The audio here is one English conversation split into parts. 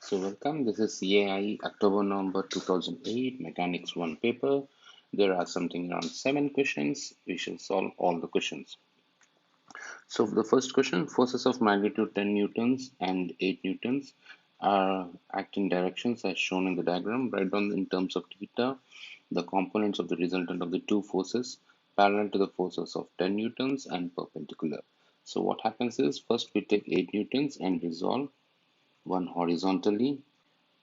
So welcome, this is CAI October-November 2008 Mechanics 1 paper. There are something around 7 questions. We shall solve all the questions. So the first question, forces of magnitude 10 newtons and 8 newtons are act in directions as shown in the diagram. Write down in terms of theta the components of the resultant of the two forces parallel to the forces of 10 newtons and perpendicular. So what happens is, first we take 8 newtons and resolve one horizontally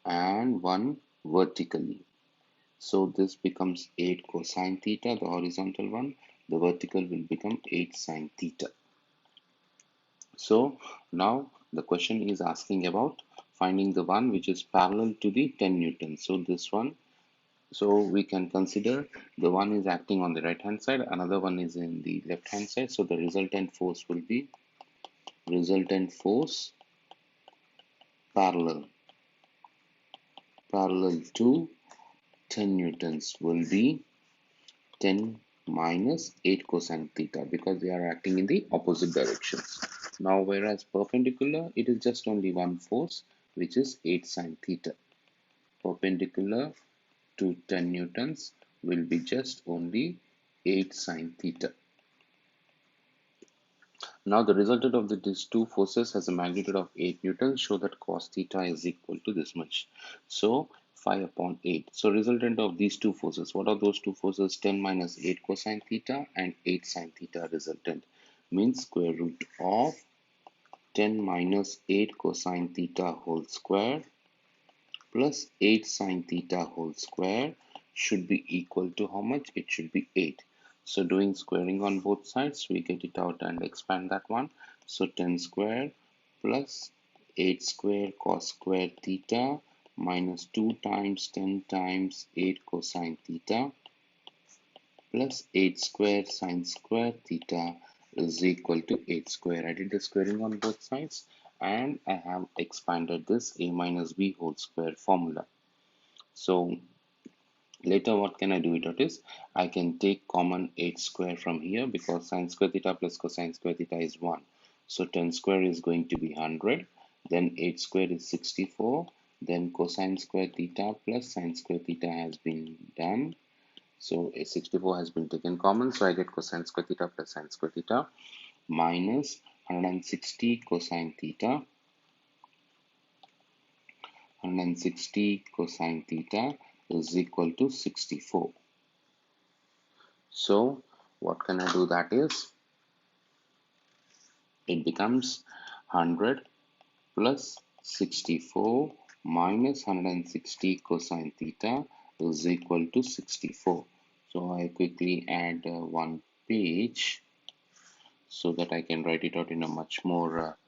and one vertically. So this becomes 8 cosine theta, the horizontal one. The vertical will become 8 sine theta. So now the question is asking about finding the one which is parallel to the 10 newtons. So this one, so we can consider the one is acting on the right hand side, another one is in the left hand side. So the resultant force will be resultant force parallel to 10 newtons will be 10 minus 8 cosine theta because they are acting in the opposite directions. Now, whereas perpendicular, it is just only one force, which is 8 sine theta. Perpendicular to 10 newtons will be just only 8 sine theta. Now, the resultant of these two forces has a magnitude of 8 newtons. Show that cos theta is equal to this much. So, 5 upon 8. So, resultant of these two forces. What are those two forces? 10 minus 8 cosine theta and 8 sine theta resultant. Means square root of 10 minus 8 cosine theta whole square plus 8 sine theta whole square should be equal to how much? It should be 8. So doing squaring on both sides, we get it out and expand that one. So 10 square plus 8 square cos square theta minus 2 times 10 times 8 cosine theta plus 8 square sine square theta is equal to 8 square. I did the squaring on both sides and I have expanded this a minus b whole square formula. So later what can I do it out is, I can take common 8 square from here because sine square theta plus cosine square theta is 1. So 10 square is going to be 100, then 8 square is 64, then cosine square theta plus sine square theta has been done. So a 64 has been taken common, so I get cosine square theta plus sine square theta minus 160 cosine theta, 160 cosine theta is equal to 64. So what can I do? That is, it becomes 100 plus 64 minus 160 cosine theta is equal to 64. So I quickly add one page so that I can write it out in a much more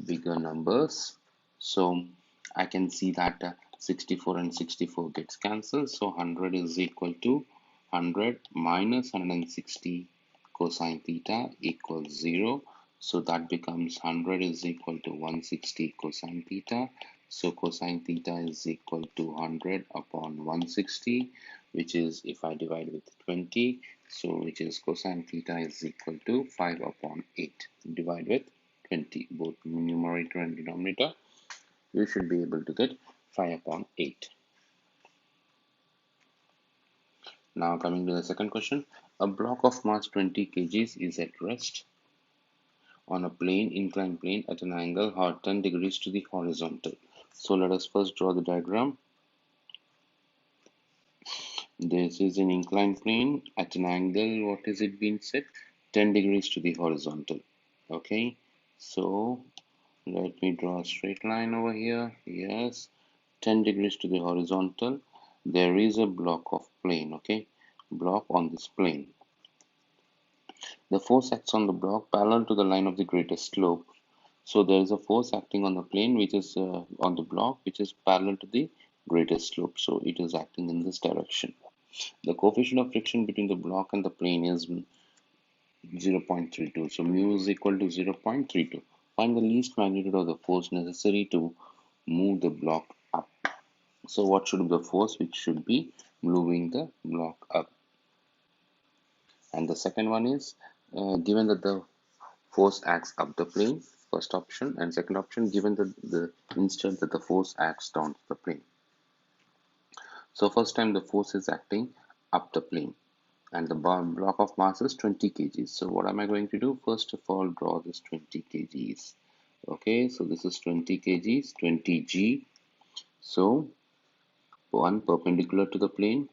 bigger numbers. So I can see that 64 and 64 gets cancelled. So 100 is equal to 100 minus 160 cosine theta equals 0. So that becomes 100 is equal to 160 cosine theta. So cosine theta is equal to 100 upon 160, which is, if I divide with 20, so which is cosine theta is equal to 5 upon 8. Divide with 20, both numerator and denominator, you should be able to get 5 upon 8. Now coming to the second question, a block of mass 20 kgs is at rest on a plane, inclined plane at an angle 10 degrees to the horizontal. So let us first draw the diagram. This is an inclined plane at an angle, what is it being set? 10 degrees to the horizontal. Okay, so let me draw a straight line over here. Yes, 10 degrees to the horizontal. There is a block of plane, okay, block on this plane. The force acts on the block parallel to the line of the greatest slope. So there is a force acting on the plane which is on the block which is parallel to the greatest slope. So it is acting in this direction. The coefficient of friction between the block and the plane is 0.32. So mu is equal to 0.32. Find the least magnitude of the force necessary to move the block up. So what should be the force which should be moving the block up? And the second one is, given that the force acts up the plane, first option, and second option, given the instant that the force acts down the plane. So first time the force is acting up the plane, and the block of mass is 20 kgs. So what am I going to do? First of all, draw this 20 kgs. Okay, so this is 20 kgs, 20 g. So one perpendicular to the plane.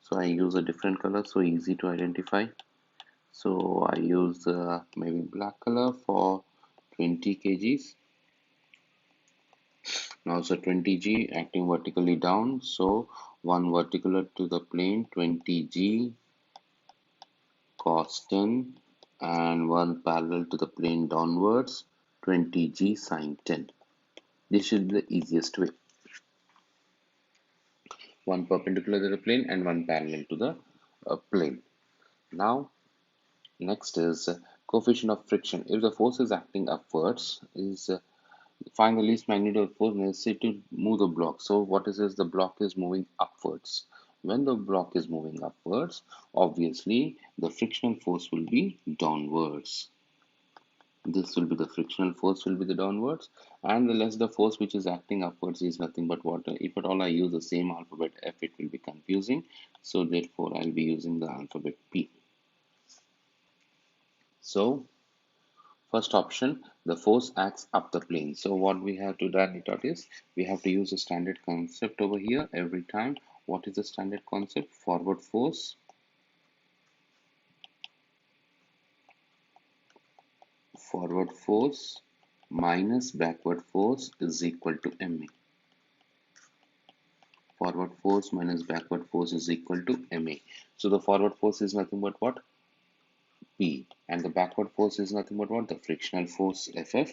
So I use a different color, so easy to identify. So I use maybe black color for 20 kgs. Now so 20g acting vertically down, so one vertical to the plane 20g cos 10, and one parallel to the plane downwards 20g sin 10. This should be the easiest way. One perpendicular to the plane and one parallel to the plane. Now next is coefficient of friction. If the force is acting upwards, is find the least magnitude of force necessary to move the block. So what is this? The block is moving upwards. When the block is moving upwards, obviously the frictional force will be downwards. This will be the frictional force will be the downwards, and the less the force which is acting upwards is nothing but water. If at all I use the same alphabet F, it will be confusing. So therefore I'll be using the alphabet P. So first option, the force acts up the plane. So what we have to write it out is, we have to use a standard concept over here every time. What is the standard concept? Forward force minus backward force is equal to ma. Forward force minus backward force is equal to ma. So the forward force is nothing but what? P. And the backward force is nothing but what? The frictional force Ff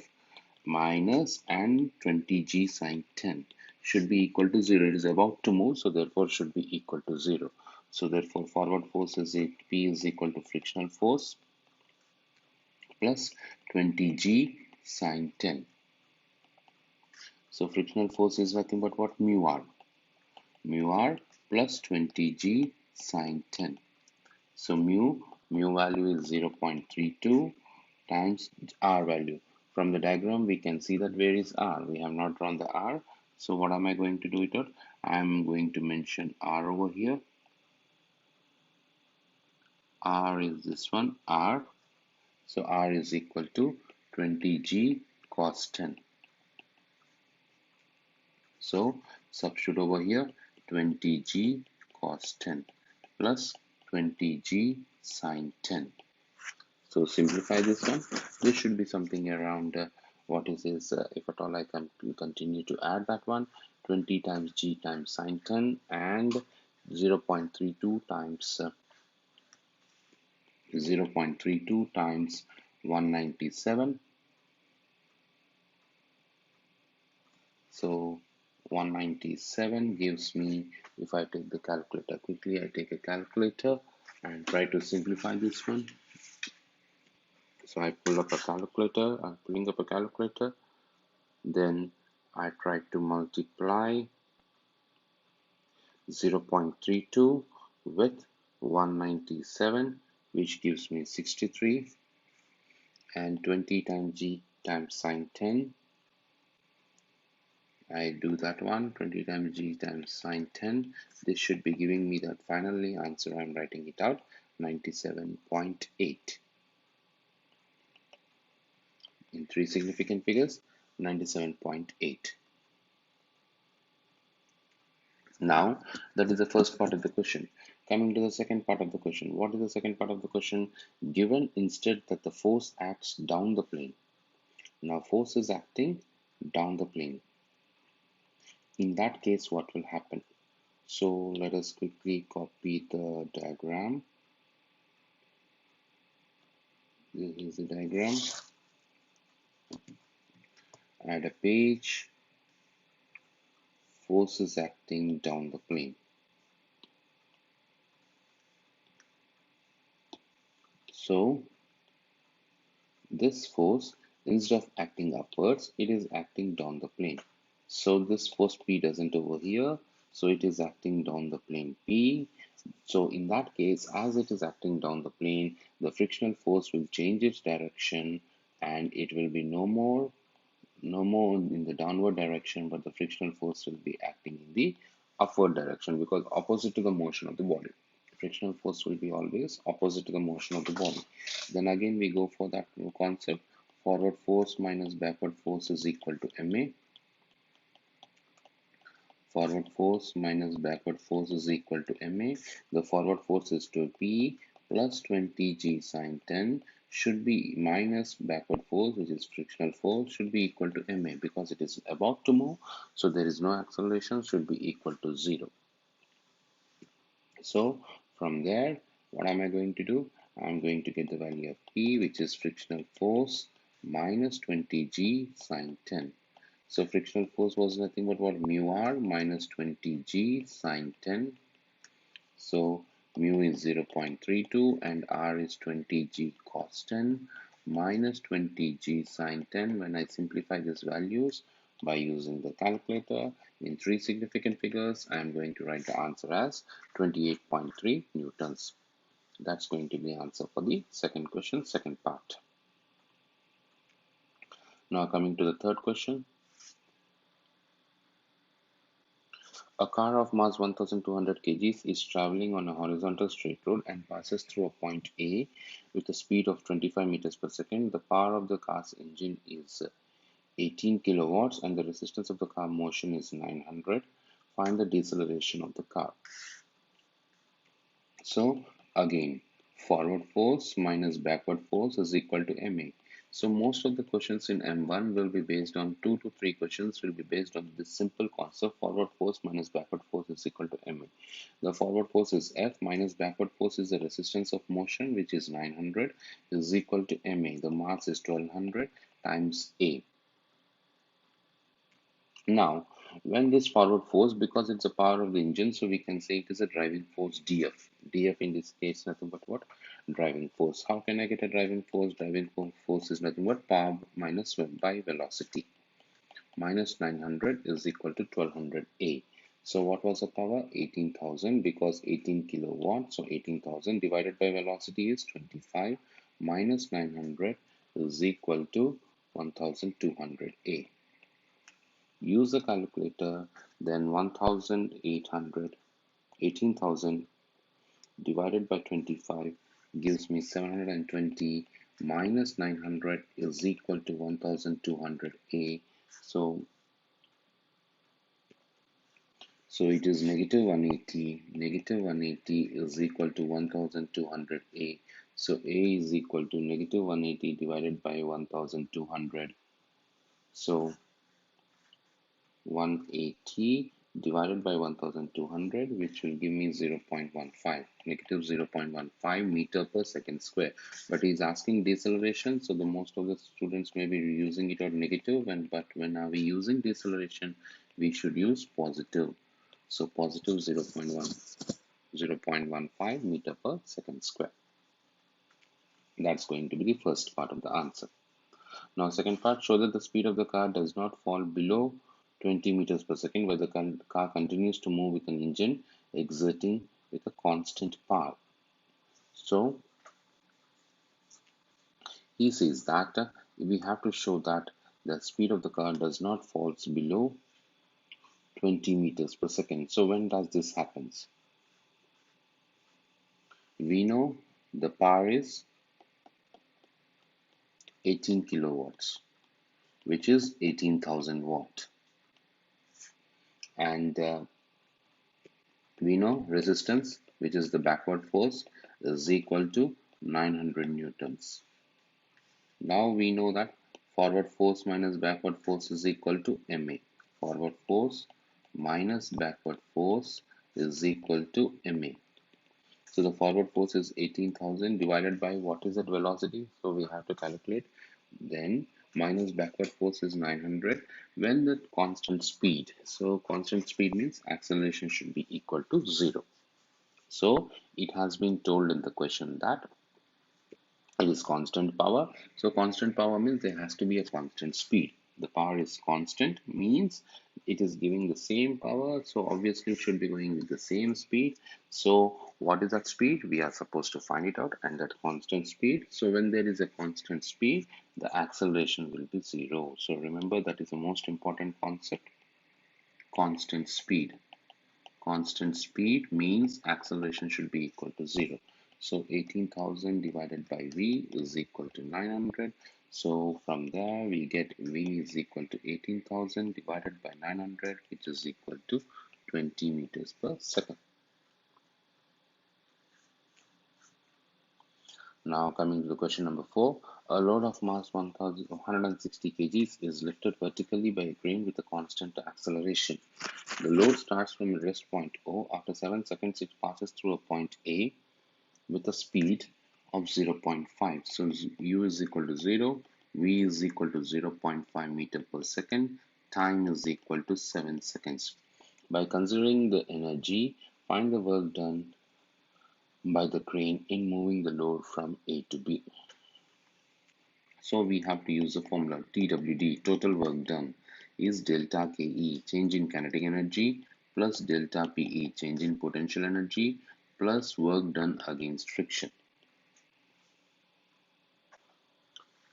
minus and 20g sine 10 should be equal to 0. It is about to move, so therefore should be equal to 0. So therefore forward force is P is equal to frictional force plus 20g sine 10. So frictional force is nothing but what? Mu r plus 20g sine 10. So mu value is 0.32 times r value. From the diagram we can see that where is r? We have not drawn the r. So what am I going to do it out? I am going to mention r over here. R is this one, r. So r is equal to 20g cos 10. So substitute over here 20g cos 10 plus 20g sin 10. So simplify this one. This should be something around what is this? If at all I can continue to add that one, 20 times g times sine 10 and 0.32 times 0.32 times 197. So 197 gives me, if I take the calculator quickly, I take a calculator and try to simplify this one. So I pull up a calculator, I'm pulling up a calculator, then I try to multiply 0.32 with 197, which gives me 63, and 20 times g times sine 10. I do that one, 20 times g times sine 10. This should be giving me that finally answer. I'm writing it out, 97.8. In three significant figures, 97.8. Now, that is the first part of the question. Coming to the second part of the question. What is the second part of the question? Given instead that the force acts down the plane. Now, force is acting down the plane. In that case, what will happen? So, let us quickly copy the diagram. This is the diagram. Add a page. Force is acting down the plane. So, this force, instead of acting upwards, it is acting down the plane. So this force P doesn't over here, so it is acting down the plane P. So in that case, as it is acting down the plane, the frictional force will change its direction and it will be no more in the downward direction, but the frictional force will be acting in the upward direction because opposite to the motion of the body. Frictional force will be always opposite to the motion of the body. Then again we go for that concept. Forward force minus backward force is equal to ma. Forward force minus backward force is equal to ma. The forward force is to P plus 20g sine 10 should be minus backward force, which is frictional force, should be equal to ma because it is about to move. So there is no acceleration, should be equal to 0. So from there, what am I going to do? I'm going to get the value of P, which is frictional force minus 20g sine 10. So frictional force was nothing but what? Mu r minus 20g sine 10. So mu is 0.32 and r is 20g cos 10 minus 20g sine 10. When I simplify these values by using the calculator in three significant figures, I am going to write the answer as 28.3 newtons. That's going to be the answer for the second question, second part. Now coming to the third question. A car of mass 1200 kgs is traveling on a horizontal straight road and passes through a point A with a speed of 25 meters per second. The power of the car's engine is 18 kilowatts and the resistance of the car motion is 900. Find the deceleration of the car. So again, forward force minus backward force is equal to ma. So most of the questions in M1 will be based on 2 to 3 questions will be based on this simple concept: forward force minus backward force is equal to ma. The forward force is F minus backward force is the resistance of motion, which is 900, is equal to ma. The mass is 1200 times A. Now, when this forward force, because it's the power of the engine, so we can say it is a driving force dF. dF in this case nothing but what? Driving force. How can I get a driving force? Driving force is nothing but power minus by velocity. Minus 900 is equal to 1200 A. So what was the power? 18,000, because 18 kilowatts. So 18,000 divided by velocity is 25 minus 900 is equal to 1200 A. Use the calculator, then 1800, 18,000 divided by 25 gives me 720 minus 900 is equal to 1200A. So it is negative 180. Negative 180 is equal to 1200A. So A is equal to negative 180 divided by 1200. So 180 divided by 1200, which will give me 0.15, negative 0.15 meter per second square. But he's asking deceleration, so the most of the students may be using it on negative, but when are we using deceleration, we should use positive. So positive 0.15 meter per second square. That's going to be the first part of the answer. Now, second part, show that the speed of the car does not fall below 20 meters per second, where the car continues to move with an engine exerting with a constant power. So, he says that we have to show that the speed of the car does not fall below 20 meters per second. So, when does this happen? We know the power is 18 kilowatts, which is 18,000 watt. And we know resistance, which is the backward force, is equal to 900 newtons. Now we know that forward force minus backward force is equal to ma. Forward force minus backward force is equal to ma. So the forward force is 18,000 divided by what is that velocity? So we have to calculate. Then minus backward force is 900 when the constant speed. So constant speed means acceleration should be equal to 0. So it has been told in the question that it is constant power. So constant power means there has to be a constant speed. The power is constant means it is giving the same power. So obviously it should be going with the same speed. So What is that speed? We are supposed to find it out, and that constant speed. So when there is a constant speed, the acceleration will be zero. So remember, that is the most important concept. Constant speed. Constant speed means acceleration should be equal to zero. So 18,000 divided by V is equal to 900. So from there we get V is equal to 18,000 divided by 900, which is equal to 20 meters per second. Now coming to the question number 4, a load of mass 160 kgs is lifted vertically by a crane with a constant acceleration. The load starts from a rest point O. After 7 seconds, it passes through a point A with a speed of 0.5. So U is equal to 0, V is equal to 0.5 meter per second, time is equal to 7 seconds. By considering the energy, find the work done by the crane in moving the load from A to B. So we have to use the formula TWD, total work done, is delta KE, change in kinetic energy, plus delta PE, change in potential energy, plus work done against friction.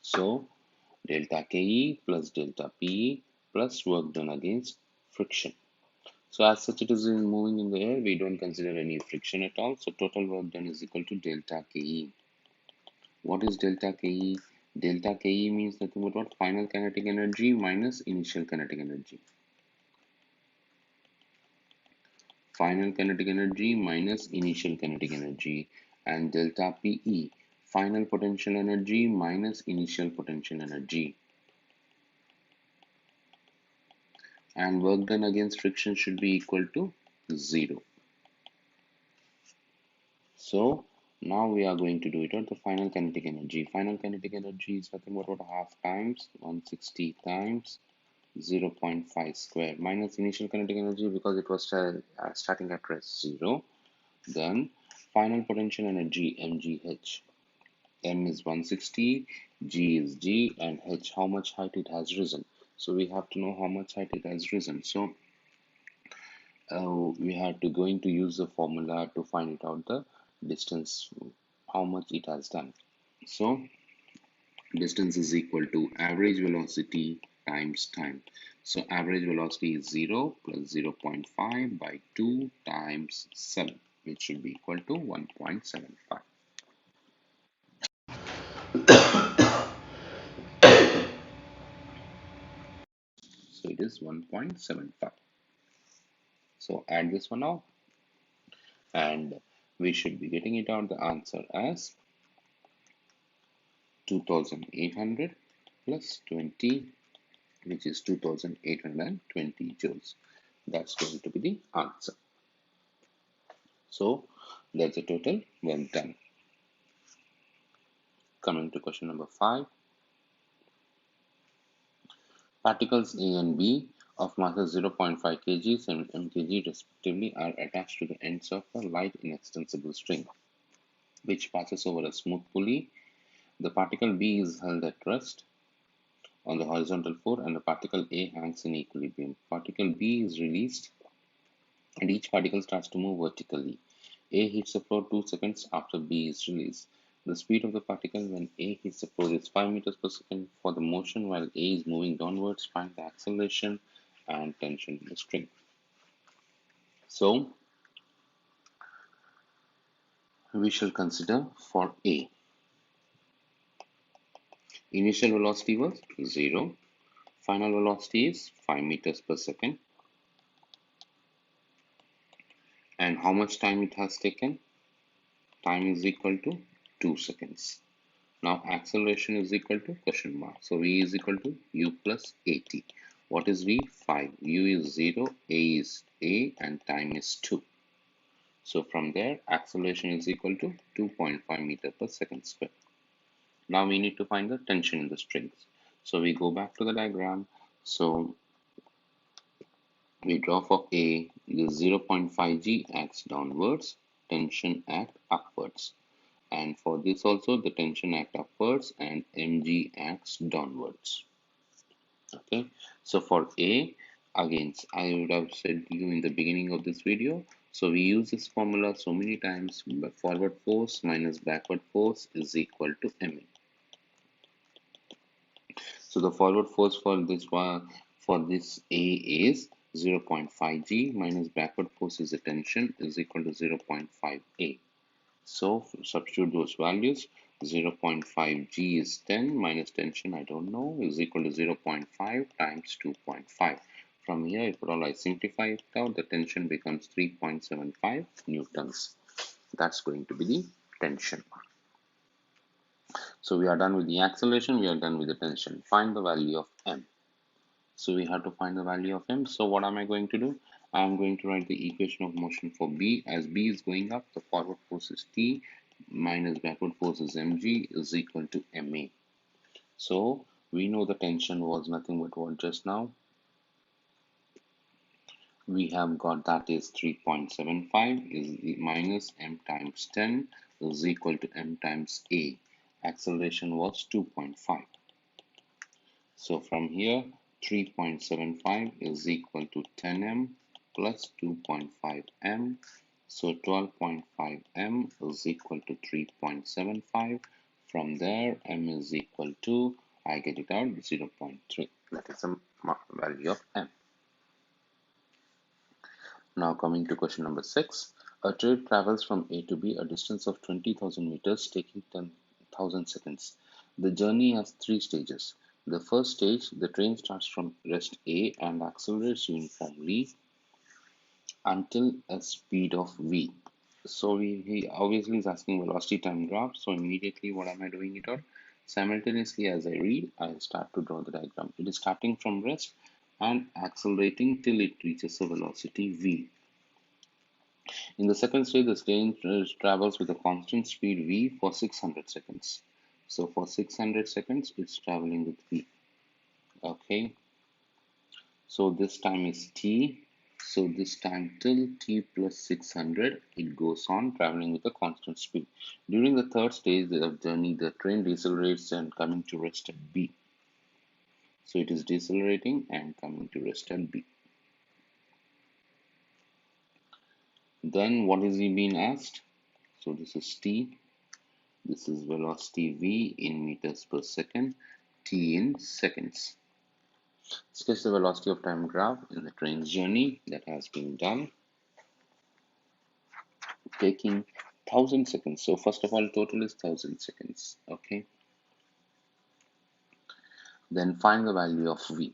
So delta KE plus delta PE plus work done against friction. So as such, it is in moving in the air, we don't consider any friction at all. So total work done is equal to delta KE. What is delta KE? Delta KE means nothing but what? Final kinetic energy minus initial kinetic energy. Final kinetic energy minus initial kinetic energy. And delta PE, final potential energy minus initial potential energy. And work done against friction should be equal to 0. So now we are going to do it at the final kinetic energy. Final kinetic energy is nothing but what? Half times 160 times 0.5 square minus initial kinetic energy, because it was starting at rest 0. Then final potential energy mgh. M is 160, G is G, and H how much height it has risen. So we have to know how much height it has risen. So we have to going to use the formula to find it out the distance, how much it has done. So distance is equal to average velocity times time. So average velocity is 0 plus 0.5 by 2 times 7, which should be equal to 1.75. So it is 1.75. So add this one out, and we should be getting it out the answer as 2800 plus 20, which is 2820 joules. That's going to be the answer. So that's the total work done. Coming to question number 5. Particles A and B of masses 0.5 kg and mkg respectively are attached to the ends of a light inextensible string, which passes over a smooth pulley. The particle B is held at rest on the horizontal floor and the particle A hangs in equilibrium. Particle B is released and each particle starts to move vertically. A hits the floor 2 seconds after B is released. The speed of the particle when A hits the floor is 5 meters per second. For the motion while A is moving downwards, find the acceleration and tension in the string. So we shall consider for A. Initial velocity was 0. Final velocity is 5 meters per second. And how much time it has taken? Time is equal to 2 seconds. Now acceleration is equal to question mark. So V is equal to U plus AT. What is V? 5. U is 0, A is A, and time is 2. So from there, acceleration is equal to 2.5 meter per second square. Now we need to find the tension in the strings. So we go back to the diagram. So we draw for A, the 0.5 G acts downwards, tension act upwards. And for this also, the tension act upwards and mg acts downwards. Okay, so for A, again I would have said you in the beginning of this video, So we use this formula so many times. Forward force minus backward force is equal to ma. So the forward force for this one, for this A is 0.5 G minus backward force is the tension is equal to 0.5 A. So substitute those values. 0.5 G is 10 minus tension I don't know is equal to 0.5 times 2.5. From here, if at all I simplify it out, the tension becomes 3.75 newtons. That's going to be the tension. So we are done with the acceleration, we are done with the tension. Find the value of M. So we have to find the value of M. So what am I going to do? I am going to write the equation of motion for B. As B is going up, the forward force is T minus backward force is mg is equal to ma. So we know the tension was nothing but what just now we have got, that is 3.75 is minus m times 10 is equal to m times a. Acceleration was 2.5. So from here, 3.75 is equal to 10m plus 2.5m. So 12.5m is equal to 3.75. From there, m is equal to, I get it out, 0.3. That is the value of m. Now coming to question number 6. A train travels from A to B a distance of 20,000 meters taking 10,000 seconds. The journey has three stages. The first stage, the train starts from rest A and accelerates uniformly until a speed of V. So he obviously is asking velocity time graph. So immediately what am I doing it out? Simultaneously as I read, I start to draw the diagram. It is starting from rest and accelerating till it reaches a velocity V. In the second stage, the train travels with a constant speed v for 600 seconds. So for 600 seconds, it's traveling with v. Okay. So this time is t. So this time till t plus 600, it goes on traveling with a constant speed. During the third stage of journey, the train decelerates and coming to rest at B. So it is decelerating and coming to rest at B. Then what is he being asked? So this is t. This is velocity v in meters per second, t in seconds. Sketch the velocity of time graph in the train's journey. That has been done. Taking 1000 seconds. So first of all, total is 1000 seconds. Okay. Then find the value of v.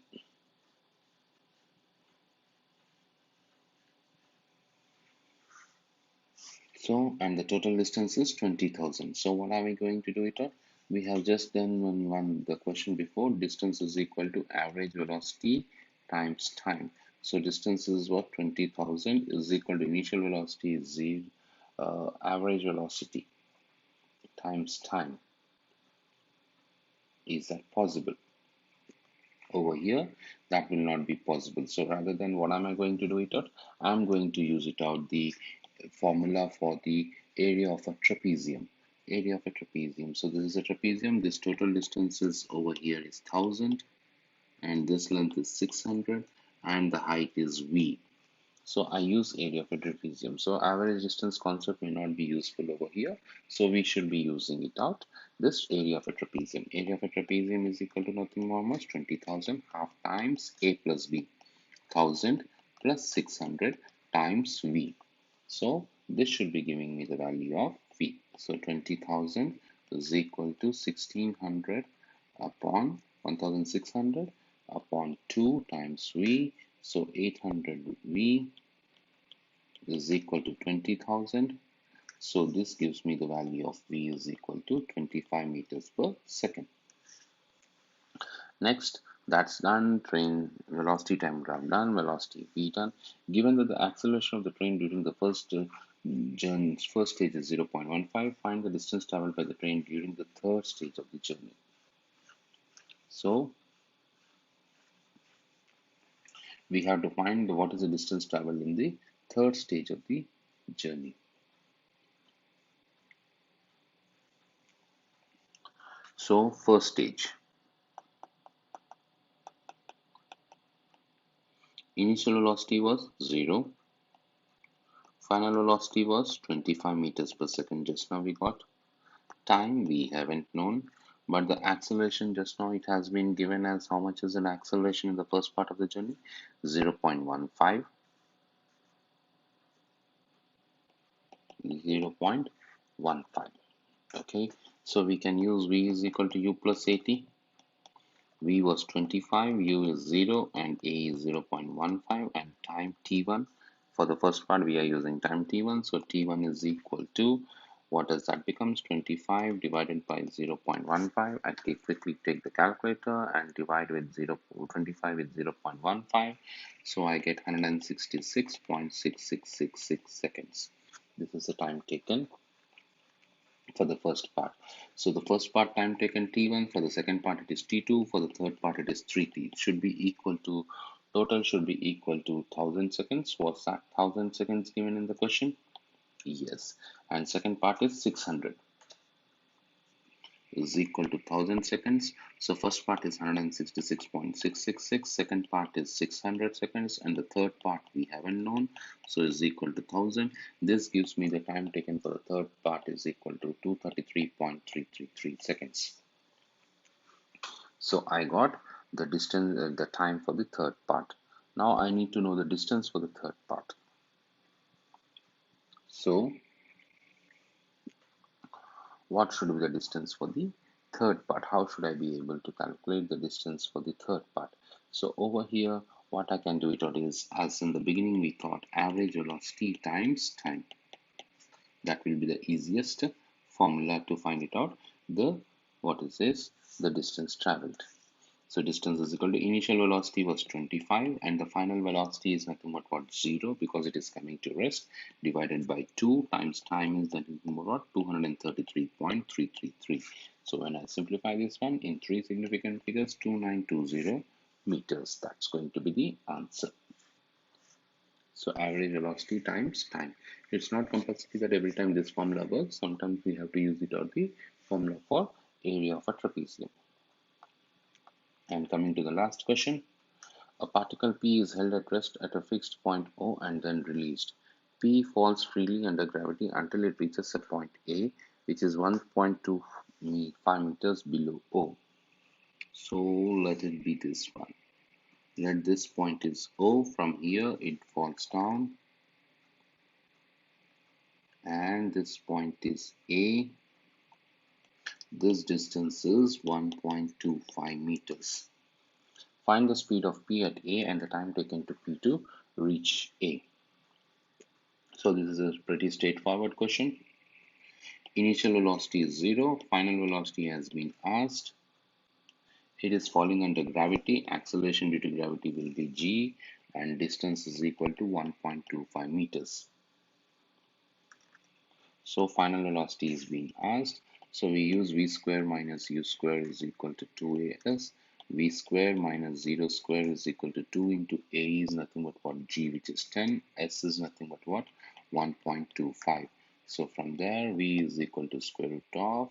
So, and the total distance is 20,000. So what are we going to do it on? We have just done the question before. Distance is equal to average velocity times time. So distance is what? 20,000 is equal to initial velocity is 0, average velocity times time. Is that possible? Over here, that will not be possible. So rather than what am I going to do it out? I'm going to use it out the formula for the area of a trapezium. Area of a trapezium. So this is a trapezium. This total distance is over here is 1000 and this length is 600 and the height is v. So I use area of a trapezium. So average distance concept may not be useful over here. So we should be using it out. This area of a trapezium. Area of a trapezium is equal to nothing more much 20,000 half times a plus b. 1000 plus 600 times v. So this should be giving me the value of v. So 20,000 is equal to 1600 upon 1600 upon 2 times v. So 800 v is equal to 20,000. So this gives me the value of v is equal to 25 meters per second. Next, that's done. Train velocity time graph done. Velocity v done. Given that the acceleration of the train during the first stage is 0.15, find the distance traveled by the train during the third stage of the journey. So we have to find what is the distance traveled in the third stage of the journey. So first stage, initial velocity was 0. Final velocity was 25 meters per second. Just now we got. Time we haven't known, but the acceleration just now it has been given as how much is an acceleration in the first part of the journey? 0.15. 0.15. Okay, so we can use v is equal to u plus 80. V was 25, U is 0, and A is 0.15, and time T1. For the first part, we are using time T1, so T1 is equal to, what does that becomes? 25 divided by 0.15. I quickly take the calculator and divide with 25 with 0.15, so I get 166.6666 seconds. This is the time taken for the first part. So the first part time taken T1, for the second part it is T2, for the third part it is 3T. It should be equal to, total should be equal to 1000 seconds. Was that 1000 seconds given in the question? Yes. And second part is 600 is equal to 1000 seconds. So first part is 166.666, second part is 600 seconds, and the third part we haven't known, so is equal to 1000. This gives me the time taken for the third part is equal to 233.333 seconds. So I got the distance, the time for the third part. Now I need to know the distance for the third part. So what should be the distance for the third part? How should I be able to calculate the distance for the third part? So over here, what I can do it out is, as in the beginning we thought, average velocity times time. That will be the easiest formula to find it out. The, what is this? The distance traveled. So distance is equal to, initial velocity was 25 and the final velocity is nothing but what, 0, because it is coming to rest, divided by 2 times time is nothing but what, 233.333. So when I simplify this one in 3 significant figures, 2920 meters, that's going to be the answer. So average velocity times time. It's not compulsory that every time this formula works. Sometimes we have to use it or the formula for area of a trapezium. And coming to the last question, a particle P is held at rest at a fixed point O and then released. P falls freely under gravity until it reaches a point A, which is 1.25 meters below O. So let it be this one. Let this point is O. From here it falls down, and this point is A. This distance is 1.25 meters. Find the speed of P at A and the time taken to P to reach A. So this is a pretty straightforward question. Initial velocity is 0, final velocity has been asked. It is falling under gravity, acceleration due to gravity will be g, and distance is equal to 1.25 meters. So final velocity is being asked. So we use v square minus u square is equal to 2as. V square minus 0 square is equal to 2 into a is nothing but what, g, which is 10, s is nothing but what, 1.25. So from there v is equal to square root of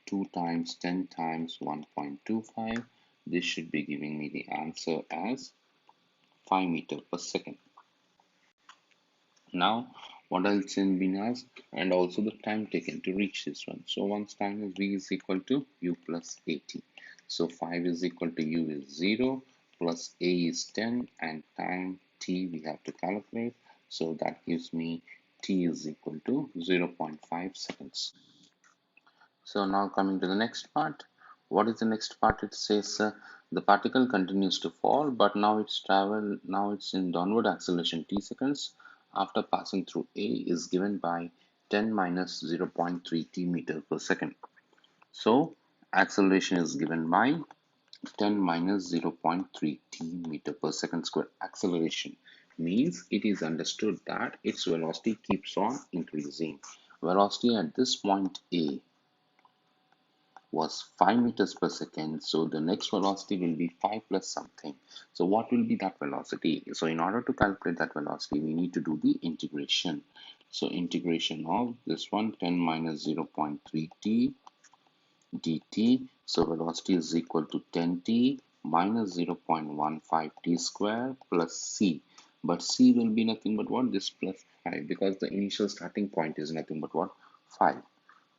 2 times 10 times 1.25. This should be giving me the answer as 5 meter per second. Now, what else has been asked, and also the time taken to reach this one. So once time is v is equal to u plus 80. So 5 is equal to u is 0 plus a is 10 and time t we have to calculate. So that gives me t is equal to 0.5 seconds. So now coming to the next part. What is the next part? It says the particle continues to fall, but now it's in downward acceleration t seconds after passing through A is given by 10 minus 0.3 t meter per second. So acceleration is given by 10 minus 0.3 t meter per second square. Acceleration means it is understood that its velocity keeps on increasing. Velocity at this point A was 5 meters per second, so the next velocity will be 5 plus something. So what will be that velocity? So in order to calculate that velocity, we need to do the integration. So integration of this one, 10 minus 0.3 t dt. So velocity is equal to 10t minus 0.15 t square plus c. but c will be nothing but what, this plus 5, because the initial starting point is nothing but what, 5.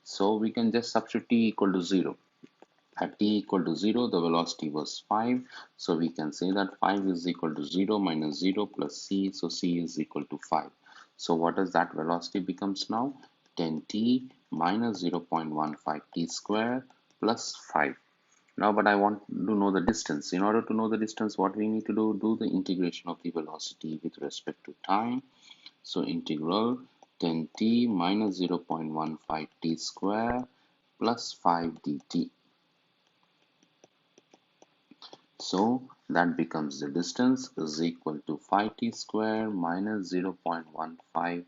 So we can just substitute t equal to 0. At t equal to 0, the velocity was 5. So we can say that 5 is equal to 0 minus 0 plus c. So c is equal to 5. So what does that velocity becomes now? 10t minus 0.15 t square plus 5. Now, but I want to know the distance. In order to know the distance, what we need to do the integration of the velocity with respect to time. So integral 10t minus 0.15 t square plus 5 dt. So that becomes the distance is equal to 5t square minus 0.15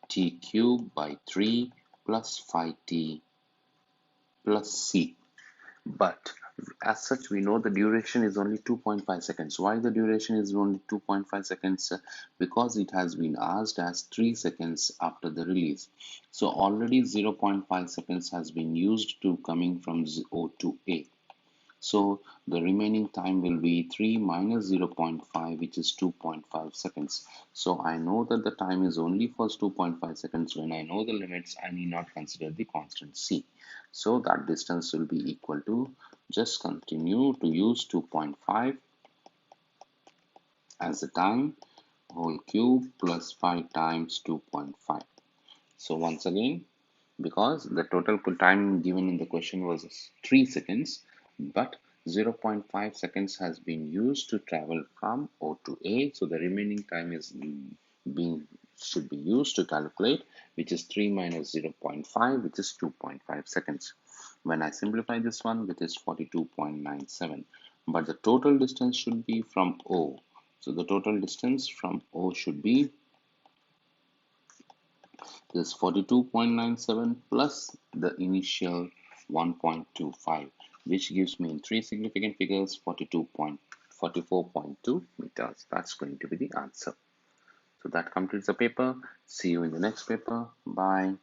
t cube by 3 plus 5t plus c. But as such, we know the duration is only 2.5 seconds. Why the duration is only 2.5 seconds? Because it has been asked as 3 seconds after the release. So already 0.5 seconds has been used to coming from O to A. So the remaining time will be 3 minus 0.5, which is 2.5 seconds. So I know that the time is only for 2.5 seconds. When I know the limits, I need not consider the constant c. So that distance will be equal to, just continue to use 2.5 as the time, whole cube plus 5 times 2.5. So once again, because the total time given in the question was 3 seconds, but 0.5 seconds has been used to travel from O to A, so the remaining time is being should be used to calculate, which is 3 minus 0.5, which is 2.5 seconds. When I simplify this one, which is 42.97, but the total distance should be from O. So the total distance from O should be this 42.97 plus the initial 1.25, which gives me in three significant figures 42.44.2 meters. That's going to be the answer. So that completes the paper. See you in the next paper. Bye.